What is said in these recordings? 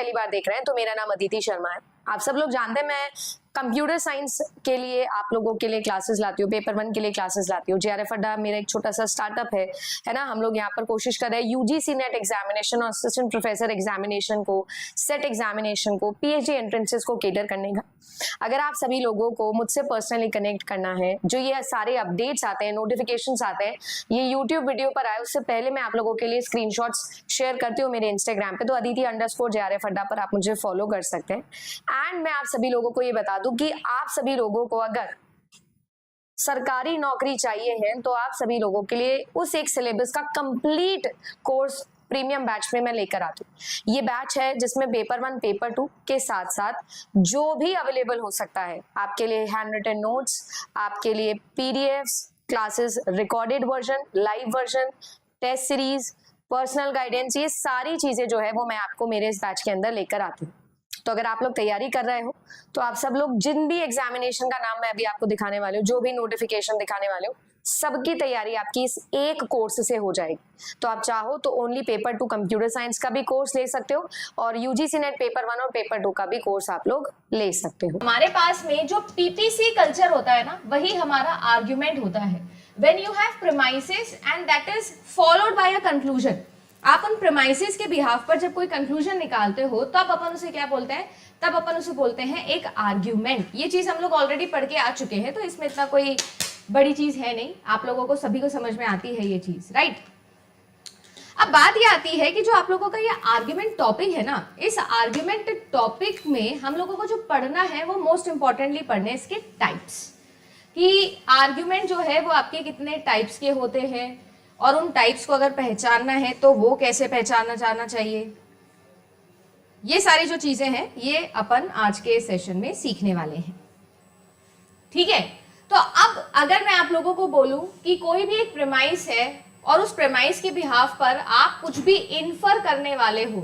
पहली बार देख रहे हैं तो मेरा नाम अदिति शर्मा है। आप सब लोग जानते हैं मैं कंप्यूटर साइंस के लिए आप लोगों के लिए क्लासेस लाती हूँ, पेपर 1 के लिए क्लासेस लाती हूँ। जेआरएफ अड्डा मेरा एक छोटा सा स्टार्टअप है ना। हम लोग यहाँ पर कोशिश कर रहे हैं यूजीसी नेट एग्जामिनेशन और असिस्टेंट प्रोफेसर एग्जामिनेशन को, सेट एग्जामिनेशन को, पीएचडी एंट्रेंसेस को केटर करने का। अगर आप सभी लोगों को मुझसे पर्सनली कनेक्ट करना है, जो ये सारे अपडेट्स आते हैं, नोटिफिकेशंस आते हैं, ये यूट्यूब वीडियो पर आए उससे पहले मैं आप लोगों के लिए स्क्रीनशॉट्स शेयर करती हूँ मेरे इंस्टाग्राम पे, तो aditi_JRF अड्डा पर आप मुझे फॉलो कर सकते हैं। एंड मैं आप सभी लोगों को ये बता दूं कि आप सभी लोगों को अगर सरकारी नौकरी चाहिए है तो आप सभी लोगों के लिए उस एक सिलेबस का कंप्लीट कोर्स प्रीमियम बैच में मैं लेकर आती हूँ। ये बैच है जिसमें पेपर 1, पेपर 2 के साथ साथ जो भी अवेलेबल हो सकता है आपके लिए, हैंड रिटन नोट्स, आपके लिए PDFs, classes recorded version, live version, test series, personal guidance, ये सारी चीजें जो है वो मैं आपको मेरे इस बैच के अंदर लेकर आती हूँ। तो अगर आप लोग तैयारी कर रहे हो तो आप सब लोग जिन भी एग्जामिनेशन का नाम मैं अभी आपको दिखाने वाले हूँ, जो भी नोटिफिकेशन दिखाने वाले हूँ, सबकी तैयारी आपकी इस एक कोर्स से हो जाएगी। तो आप चाहो तो ओनली पेपर 2 कंप्यूटर साइंस का भी कोर्स ले सकते हो और यूजीसी नेट पेपर 1 और पेपर 2 का भी कोर्स आप लोग ले सकते हो। हमारे पास में जो पीपीसी कल्चर होता है ना, वही हमारा आर्ग्यूमेंट होता है। When you have premises and that is followed by a conclusion, आप उन प्रेमाइसिस के बिहाफ पर जब कोई कंक्लूजन निकालते हो तब अपन उसे क्या बोलते हैं? तब अपन उसे बोलते हैं एक आर्ग्यूमेंट। ये चीज हम लोग ऑलरेडी पढ़ के आ चुके हैं, तो इसमें इतना कोई बड़ी चीज है नहीं, आप लोगों को सभी को समझ में आती है ये चीज, राइट? अब बात ये आती है कि जो आप लोगों का ये आर्ग्यूमेंट टॉपिक है ना, इस आर्ग्यूमेंट टॉपिक में हम लोगों को जो पढ़ना है वो मोस्ट इंपॉर्टेंटली पढ़ने इसके टाइप्स, कि आर्ग्यूमेंट जो है वो आपके कितने टाइप्स के होते हैं और उन टाइप्स को अगर पहचानना है तो वो कैसे पहचाना जाना चाहिए। ये सारी जो चीजें हैं ये अपन आज के सेशन में सीखने वाले हैं, ठीक है? तो अब अगर मैं आप लोगों को बोलूं कि कोई भी एक प्रेमाइस है और उस प्रेमाइस के बिहाफ पर आप कुछ भी इन्फर करने वाले हो,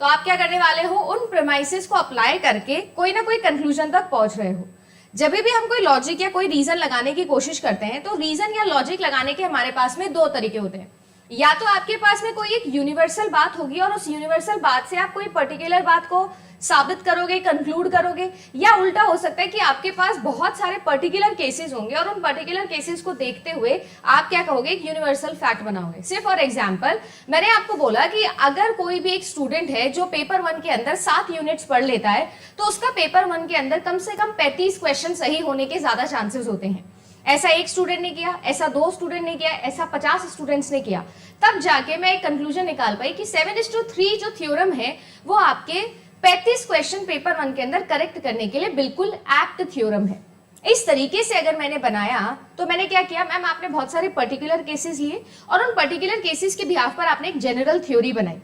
तो आप क्या करने वाले हो? उन प्रेमाइसेस को अप्लाई करके कोई ना कोई कंक्लूजन तक पहुंच रहे हो। जब भी हम कोई लॉजिक या कोई रीजन लगाने की कोशिश करते हैं तो रीजन या लॉजिक लगाने के हमारे पास में 2 तरीके होते हैं। या तो आपके पास में कोई एक यूनिवर्सल बात होगी और उस यूनिवर्सल बात से आप कोई पर्टिकुलर बात को साबित करोगे, कंक्लूड करोगे, या उल्टा हो सकता है कि आपके पास बहुत सारे पर्टिकुलर केसेस होंगे और उन पर्टिकुलर केसेस को देखते हुए आप क्या कहोगे? एक यूनिवर्सल फैक्ट बनाओगे। सिर्फ फॉर एग्जांपल मैंने आपको बोला कि अगर कोई भी एक स्टूडेंट है जो पेपर 1 के अंदर 7 यूनिट्स पढ़ लेता है तो उसका पेपर 1 के अंदर कम से कम 35 क्वेश्चन सही होने के ज्यादा चांसेस होते हैं। ऐसा एक स्टूडेंट ने किया, ऐसा 2 स्टूडेंट ने किया, ऐसा 50 स्टूडेंट्स ने किया, तब जाके मैं एक कंक्लूजन निकाल पाई कि 7:3 जो थ्योरम है वो आपके 35 क्वेश्चन पेपर 1 के अंदर करेक्ट करने के लिए बिल्कुल एप्ट थ्योरम है। इस तरीके से अगर मैंने बनाया तो मैंने क्या किया? मैम आपने बहुत सारे पर्टिकुलर केसेस लिए और उन पर्टिकुलर केसेस के बिहाफ पर आपने एक जनरल थ्योरी बनाई।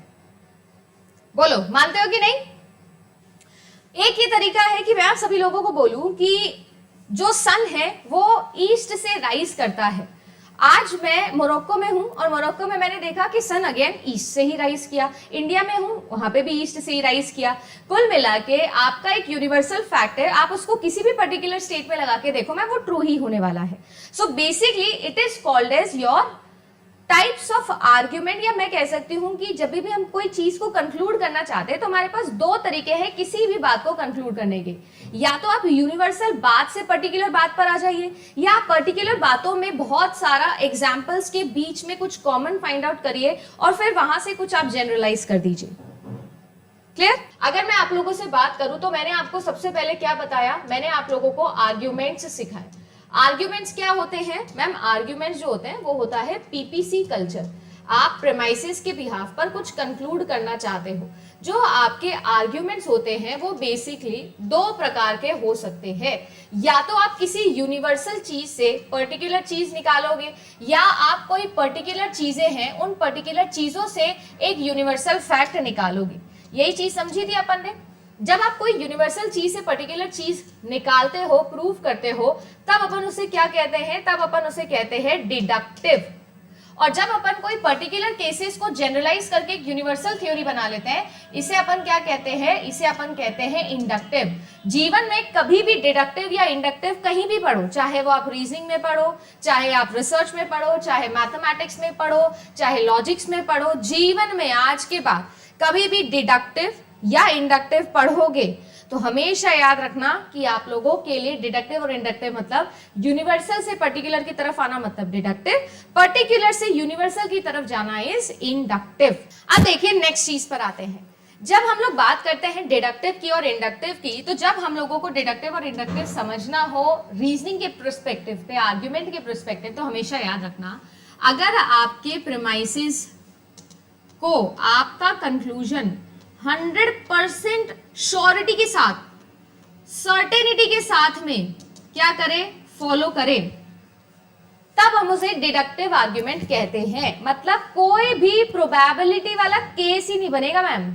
बोलो मानते हो कि नहीं? एक ये तरीका है कि मैं आप सभी लोगों को बोलूं कि जो सन है वो ईस्ट से राइज करता है। आज मैं मोरक्को में हूं और मोरक्को में मैंने देखा कि सन अगेन ईस्ट से ही राइज किया। इंडिया में हूं, वहां पे भी ईस्ट से ही राइज किया। कुल मिला के आपका एक यूनिवर्सल फैक्ट है, आप उसको किसी भी पर्टिकुलर स्टेट में लगा के देखो मैम वो ट्रू ही होने वाला है। So basically it is called as your types of argument, या मैं कह सकती हूं कि जब भी हम कोई चीज को कंक्लूड करना चाहते हैं तो हमारे पास 2 तरीके हैं किसी भी बात को कंक्लूड करने के। या तो आप यूनिवर्सल बात से पर्टिकुलर बात पर आ जाइए, या आप पर्टिकुलर बातों में बहुत सारा एग्जाम्पल्स के बीच में कुछ कॉमन फाइंड आउट करिए और फिर वहां से कुछ आप जनरलाइज कर दीजिए। क्लियर? अगर मैं आप लोगों से बात करूं तो मैंने आपको सबसे पहले क्या बताया? मैंने आप लोगों को आर्ग्यूमेंट्स सिखाए। आर्ग्यूमेंट्स क्या होते हैं? मैम आर्ग्यूमेंट्स जो होते हैं वो होता है पीपीसी कल्चर। आप प्रेमाइसिस के बिहाफ पर कुछ कंक्लूड करना चाहते हो। जो आपके आर्ग्यूमेंट्स होते हैं वो बेसिकली 2 प्रकार के हो सकते हैं। या तो आप किसी यूनिवर्सल चीज से पर्टिकुलर चीज निकालोगे, या आप कोई पर्टिकुलर चीजें हैं उन पर्टिकुलर चीजों से एक यूनिवर्सल फैक्ट निकालोगे। यही चीज समझी थी अपन ने? जब आप कोई यूनिवर्सल चीज से पर्टिकुलर चीज निकालते हो, प्रूव करते हो, तब अपन उसे क्या कहते हैं? तब अपन उसे कहते हैं डिडक्टिव। और जब अपन कोई पर्टिकुलर केसेस को जनरलाइज करके एक यूनिवर्सल थ्योरी बना लेते हैं, इसे अपन क्या कहते हैं? इसे अपन कहते हैं इंडक्टिव। जीवन में कभी भी डिडक्टिव या इंडक्टिव कहीं भी पढ़ो, चाहे वो आप रीजनिंग में पढ़ो, चाहे आप रिसर्च में पढ़ो, चाहे मैथमेटिक्स में पढ़ो, चाहे लॉजिक्स में पढ़ो, जीवन में आज के बाद कभी भी डिडक्टिव या इंडक्टिव पढ़ोगे तो हमेशा याद रखना कि आप लोगों के लिए डिडक्टिव और इंडक्टिव मतलब यूनिवर्सल से पर्टिकुलर की तरफ आना मतलब डिडक्टिव, पर्टिकुलर से यूनिवर्सल की तरफ जाना इज इंडक्टिव। अब देखिए नेक्स्ट चीज पर आते हैं। जब हम लोग बात करते हैं डिडक्टिव की और इंडक्टिव की, तो जब हम लोगों को डिडक्टिव और इंडक्टिव समझना हो रीजनिंग के पर्सपेक्टिव पे, आर्ग्यूमेंट के पर्सपेक्टिव, तो हमेशा याद रखना अगर आपके प्रीमाइसेस को आपका कंक्लूजन 100% श्योरिटी के साथ, सर्टेनिटी के साथ में क्या करें, फॉलो करें, तब हम उसे डिडक्टिव आर्ग्यूमेंट कहते हैं। मतलब कोई भी प्रोबेबिलिटी वाला केस ही नहीं बनेगा मैम,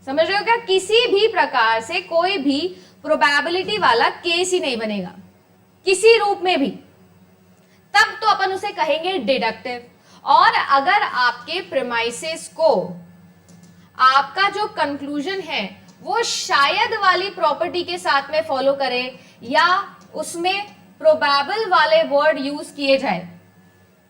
समझ रहे हो क्या? किसी भी प्रकार से कोई भी प्रोबेबिलिटी वाला केस ही नहीं बनेगा किसी रूप में भी, तब तो अपन उसे कहेंगे डिडक्टिव। और अगर आपके प्रीमाइसेस को आपका जो कंक्लूजन है वो शायद वाली प्रॉपर्टी के साथ में फॉलो करे या उसमें प्रोबेबल वाले वर्ड यूज किए जाए,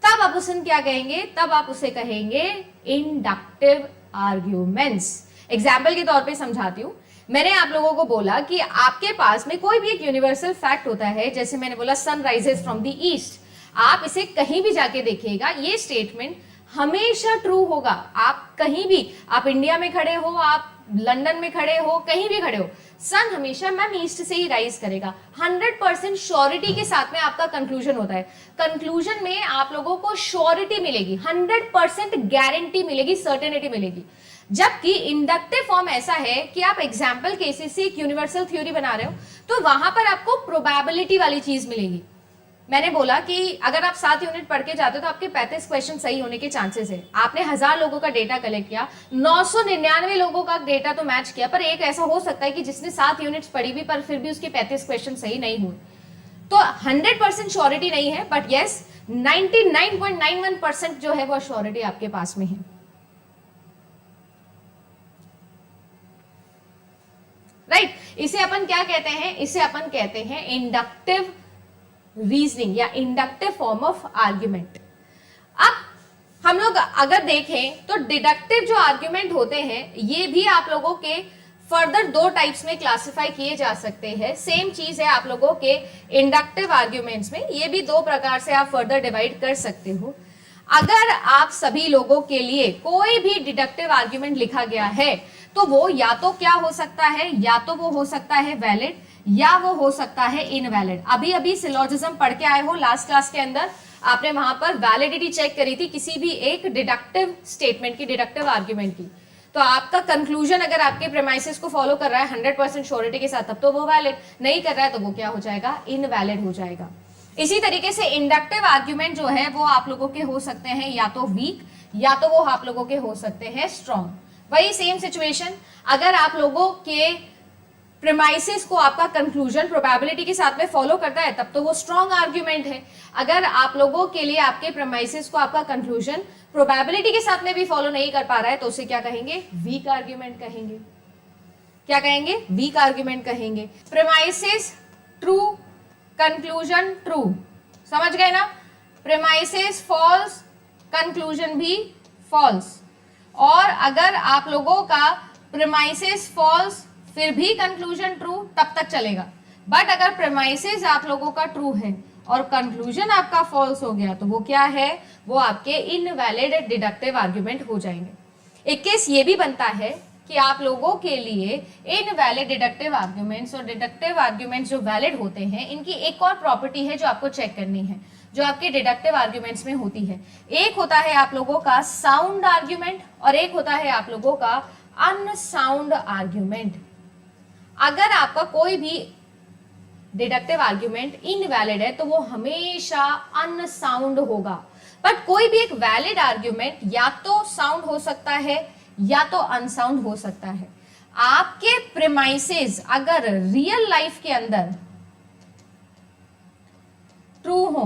तब आप उसे क्या कहेंगे, तब आप उसे कहेंगे इंडक्टिव आर्ग्यूमेंट्स। एग्जाम्पल के तौर पे समझाती हूं। मैंने आप लोगों को बोला कि आपके पास में कोई भी एक यूनिवर्सल फैक्ट होता है, जैसे मैंने बोला sun rises from the east. आप इसे कहीं भी जाके देखिएगा, ये स्टेटमेंट हमेशा ट्रू होगा। आप कहीं भी, आप इंडिया में खड़े हो, आप लंदन में खड़े हो, कहीं भी खड़े हो, सन हमेशा मैम ईस्ट से ही राइज करेगा। 100% श्योरिटी के साथ में आपका कंक्लूजन होता है। कंक्लूजन में आप लोगों को श्योरिटी मिलेगी, 100% गारंटी मिलेगी, सर्टेनिटी मिलेगी। जबकि इंडक्टिव फॉर्म ऐसा है कि आप एग्जाम्पल केसेस से एक यूनिवर्सल थ्योरी बना रहे हो, तो वहां पर आपको प्रोबेबिलिटी वाली चीज मिलेगी। मैंने बोला कि अगर आप 7 यूनिट पढ़ के जाते हो तो आपके 35 क्वेश्चन सही होने के चांसेस है। आपने 1000 लोगों का डेटा कलेक्ट किया, 999 लोगों का डेटा तो मैच किया, पर एक ऐसा हो सकता है कि जिसने 7 यूनिट्स पढ़ी भी पर फिर भी उसके 35 क्वेश्चन सही नहीं हुए। तो 100% श्योरिटी नहीं है, बट यस 99.91% जो है वो श्योरिटी आपके पास में है। राइट, इसे अपन क्या कहते हैं, इसे अपन कहते हैं इंडक्टिव रीजनिंग या इंडक्टिव फॉर्म ऑफ आर्ग्यूमेंट। अब हम लोग अगर देखें तो डिडक्टिव जो आर्ग्यूमेंट होते हैं ये भी आप लोगों के फर्दर 2 टाइप्स में क्लासिफाई किए जा सकते हैं। सेम चीज है आप लोगों के इंडक्टिव आर्ग्यूमेंट्स में, ये भी 2 प्रकार से आप फर्दर डिवाइड कर सकते हो। अगर आप सभी लोगों के लिए कोई भी डिडक्टिव आर्ग्यूमेंट लिखा गया है तो वो या तो क्या हो सकता है, या तो वो हो सकता है वैलिड या वो हो सकता है इनवैलिड। अभी अभी सिलोजिज्म पढ़ के आए हो लास्ट क्लास के अंदर, आपने वहां पर वैलिडिटी चेक करी थी किसी भी एक डिडक्टिव स्टेटमेंट की, डिडक्टिव आर्ग्यूमेंट की। तो आपका कंक्लूजन अगर आपके प्रीमाइसेस को फॉलो कर रहा है 100% श्योरिटी के साथ, तब तो वो वैलिड, नहीं कर रहा है तो वो क्या हो जाएगा, इनवैलिड हो जाएगा। इसी तरीके से इंडक्टिव आर्ग्यूमेंट जो है वो आप लोगों के हो सकते हैं या तो वीक या तो वो आप लोगों के हो सकते हैं स्ट्रॉन्ग। वही सेम सिचुएशन, अगर आप लोगों के प्रीमाइसेस को आपका कंक्लूजन प्रोबेबिलिटी के साथ में फॉलो करता है तब तो वो स्ट्रॉन्ग आर्ग्यूमेंट है। अगर आप लोगों के लिए आपके प्रीमाइसेस को आपका कंक्लूजन प्रोबेबिलिटी के साथ में भी फॉलो नहीं कर पा रहा है तो उसे क्या कहेंगे, वीक आर्ग्यूमेंट कहेंगे। क्या कहेंगे, वीक आर्ग्यूमेंट कहेंगे। प्रीमाइसेस ट्रू, कंक्लूजन ट्रू, समझ गए ना? प्रीमाइसेस फॉल्स, कंक्लूजन भी फॉल्स। और अगर आप लोगों का प्रीमाइसेस फॉल्स फिर भी कंक्लूजन ट्रू, तब तक चलेगा। बट अगर प्रीमाइसेस आप लोगों का ट्रू है और कंक्लूजन आपका फॉल्स हो गया तो वो क्या है, वो आपके इनवैलिड डिडक्टिव आर्ग्यूमेंट हो जाएंगे। एक केस ये भी बनता है कि आप लोगों के लिए इनवैलिड डिडक्टिव आर्ग्यूमेंट्स और डिडक्टिव आर्ग्यूमेंट्स जो वैलिड होते हैं, इनकी एक और प्रॉपर्टी है जो आपको चेक करनी है, जो आपके डिडक्टिव आर्ग्यूमेंट्स में होती है। एक होता है आप लोगों का साउंड आर्ग्यूमेंट और एक होता है आप लोगों का अनसाउंड आर्ग्यूमेंट। अगर आपका कोई भी डिडक्टिव आर्ग्यूमेंट इनवैलिड है तो वो हमेशा अनसाउंड होगा। बट कोई भी एक वैलिड आर्ग्यूमेंट या तो साउंड हो सकता है या तो अनसाउंड हो सकता है। आपके प्रीमाइसेस अगर रियल लाइफ के अंदर ट्रू हो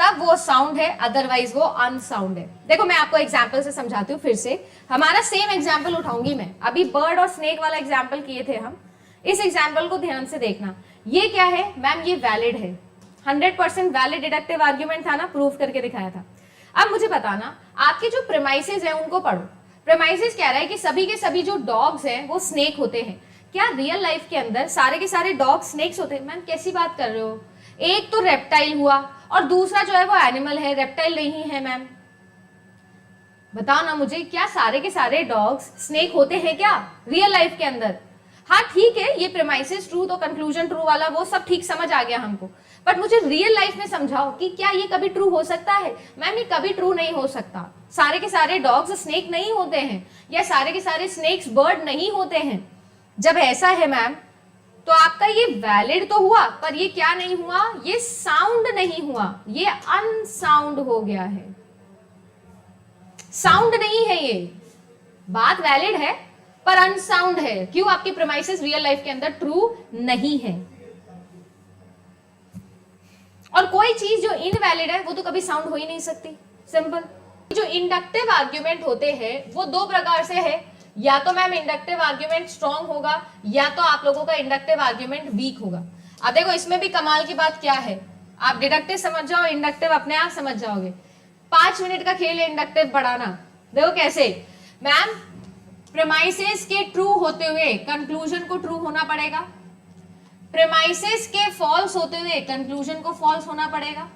तब वो साउंड है, अदरवाइज वो अनसाउंड है। देखो मैं आपको एग्जांपल से समझाती हूँ फिर से। हमारा सेम एग्जांपल उठाऊंगी मैं, अभी बर्ड और स्नेक वाला एग्जांपल किए थे हम। इस एग्जांपल को ध्यान से देखना। ये क्या है मैम, ये वैलिड है, 100% वैलिड डिडक्टिव आर्ग्यूमेंट था ना, प्रूव करके दिखाया था। अब मुझे बताना आपके जो प्रीमाइसेस हैं उनको पढ़ो। प्रेमाइसिस कह रहा है कि सभी के सभी जो डॉग्स हैं वो स्नेक होते हैं। क्या रियल लाइफ के अंदर सारे के सारे डॉग स्नेक्स होते हैं? मैम कैसी बात कर रहे हो, एक तो रेप्टाइल हुआ और दूसरा जो है वो एनिमल है, रेप्टाइल नहीं है। मैम बताओ ना मुझे, क्या सारे के सारे डॉग्स स्नेक होते हैं क्या रियल लाइफ के अंदर? हाँ ठीक है, ये प्रेमाइसिस ट्रू तो कंक्लूजन ट्रू वाला वो सब ठीक समझ आ गया हमको, बट मुझे रियल लाइफ में समझाओ कि क्या ये कभी ट्रू हो सकता है? मैम ये कभी ट्रू नहीं हो सकता। सारे के सारे डॉग्स स्नेक नहीं होते हैं, या सारे के सारे स्नेक्स बर्ड नहीं होते हैं। जब ऐसा है मैम, तो आपका ये वैलिड तो हुआ, पर ये क्या नहीं हुआ, ये साउंड नहीं हुआ, ये अनसाउंड हो गया है। साउंड नहीं है ये, बात वैलिड है पर अनसाउंड है। क्यों? आपकी प्रेमाइसिस रियल लाइफ के अंदर ट्रू नहीं है। और कोई चीज जो इनवैलिड है वो तो कभी साउंड हो ही नहीं सकती, सिंपल। जो इंडक्टिव आर्ग्यूमेंट होते हैं वो दो प्रकार से है, या तो मैम इंडक्टिव आर्ग्यूमेंट स्ट्रॉन्ग होगा, या तो आप लोगों का इंडक्टिव आर्ग्यूमेंट वीक होगा। अब देखो इसमें भी कमाल की बात क्या है, आप डिडक्टिव समझ जाओ, इंडक्टिव अपने आप समझ जाओगे। 5 मिनट का खेल है इंडक्टिव बढ़ाना। देखो कैसे मैम, प्रेमाइसिस के ट्रू होते हुए कंक्लूजन को ट्रू होना पड़ेगा, प्रेमाइसिस के फॉल्स होते हुए कंक्लूजन को फॉल्स होना पड़ेगा,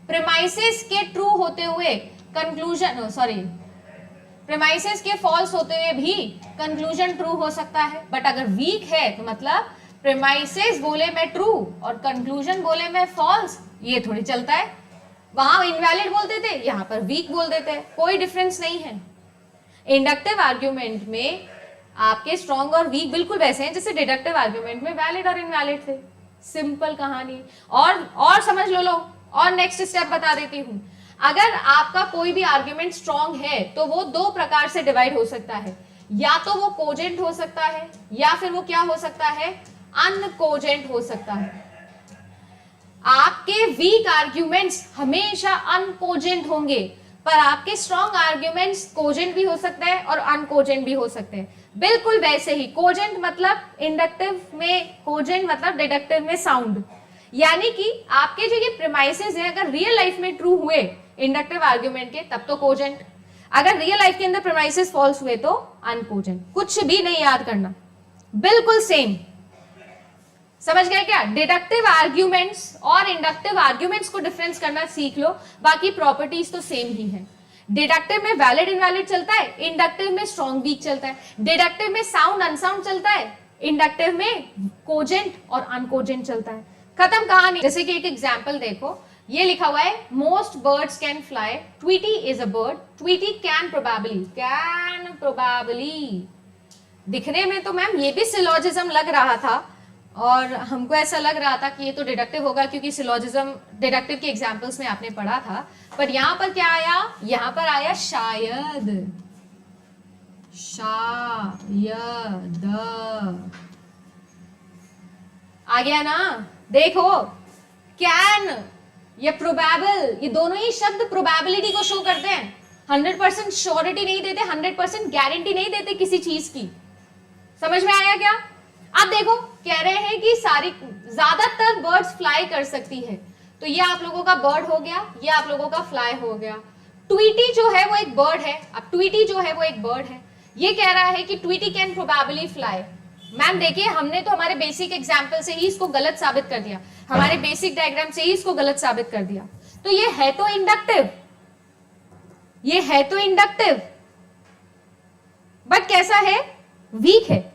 प्रेमाइसिस के ट्रू होते हुए कंक्लूजन प्रेमाइसिस के फॉल्स होते हुए भी कंक्लूजन ट्रू हो सकता है। बट अगर वीक है तो मतलब प्रेमाइसिस बोले मैं ट्रू और कंक्लूजन बोले मैं फॉल्स, ये थोड़ी चलता है। वहां इनवैलिड बोल देते, यहां पर वीक बोल देते हैं, कोई डिफरेंस नहीं है। इंडक्टिव आर्ग्यूमेंट में आपके स्ट्रॉन्ग और वीक बिल्कुल वैसे हैं जैसे डिडक्टिव आर्ग्यूमेंट में वैलिड और इनवैलिड थे। सिंपल कहानी। और समझ लो और नेक्स्ट स्टेप बता देती हूं। अगर आपका कोई भी आर्ग्यूमेंट स्ट्रॉन्ग है तो वो दो प्रकार से डिवाइड हो सकता है, या तो वो कोजेंट हो सकता है या फिर वो क्या हो सकता है, अनकोजेंट हो सकता है। आपके वीक आर्ग्यूमेंट्स हमेशा अनकोजेंट होंगे, पर आपके स्ट्रॉन्ग आर्ग्यूमेंट्स कोजेंट भी हो सकते हैं और अनकोजेंट भी हो सकते हैं। बिल्कुल वैसे ही कोजेंट मतलब इंडक्टिव में, कोजेंट मतलब डिडक्टिव में साउंड। यानी कि आपके जो ये प्रेमाइसेस हैं अगर रियल लाइफ में ट्रू हुए इंडक्टिव आर्ग्यूमेंट के तब तो कोजेंट, अगर रियल लाइफ के अंदर प्रेमाइसेस फॉल्स हुए तो अनकोजेंट। कुछ भी नहीं याद करना, बिल्कुल सेम। समझ गए क्या? डिडक्टिव आर्ग्यूमेंट्स और इंडक्टिव आर्ग्यूमेंट्स को डिफरेंस करना सीख लो, बाकी प्रॉपर्टीज तो सेम ही है। डिडक्टिव में वैलिड इनवैलिड चलता है, इंडक्टिव में स्ट्रॉन्ग वीक चलता है। डिडक्टिव में साउंड अनसाउंड चलता है, इंडक्टिव में कोजेंट और अनकोजेंट चलता है। खत्म कहानी। जैसे कि एक एग्जांपल देखो, ये लिखा हुआ है most birds can fly, Tweety is a bird, Tweety can probably. दिखने में तो मैम ये भी सिलोजिज्म लग रहा था और हमको ऐसा लग रहा था कि ये तो डिडक्टिव होगा क्योंकि सिलोजिज्म डिडक्टिव के एग्जांपल्स में आपने पढ़ा था। पर यहां पर क्या आया? यहां पर आया शायद, शायद आ गया ना। देखो कैन या प्रोबेबल, ये दोनों ही शब्द प्रोबेबिलिटी को शो करते हैं। 100% श्योरिटी नहीं देते, 100% गारंटी नहीं देते किसी चीज की। समझ में आया क्या? अब देखो कह रहे हैं कि सारी ज्यादातर बर्ड्स फ्लाई कर सकती है, तो ये आप लोगों का बर्ड हो गया, ये आप लोगों का फ्लाई हो गया। ट्वीटी जो है वो एक बर्ड है। अब ट्वीटी जो है वो एक बर्ड है, ये कह रहा है कि Tweety can probably fly. Ma'am देखिए, हमने तो हमारे बेसिक एग्जाम्पल से ही इसको गलत साबित कर दिया, हमारे बेसिक डायग्राम से ही इसको गलत साबित कर दिया। तो ये है तो इंडक्टिव, ये है तो इंडक्टिव, बट कैसा है? वीक है।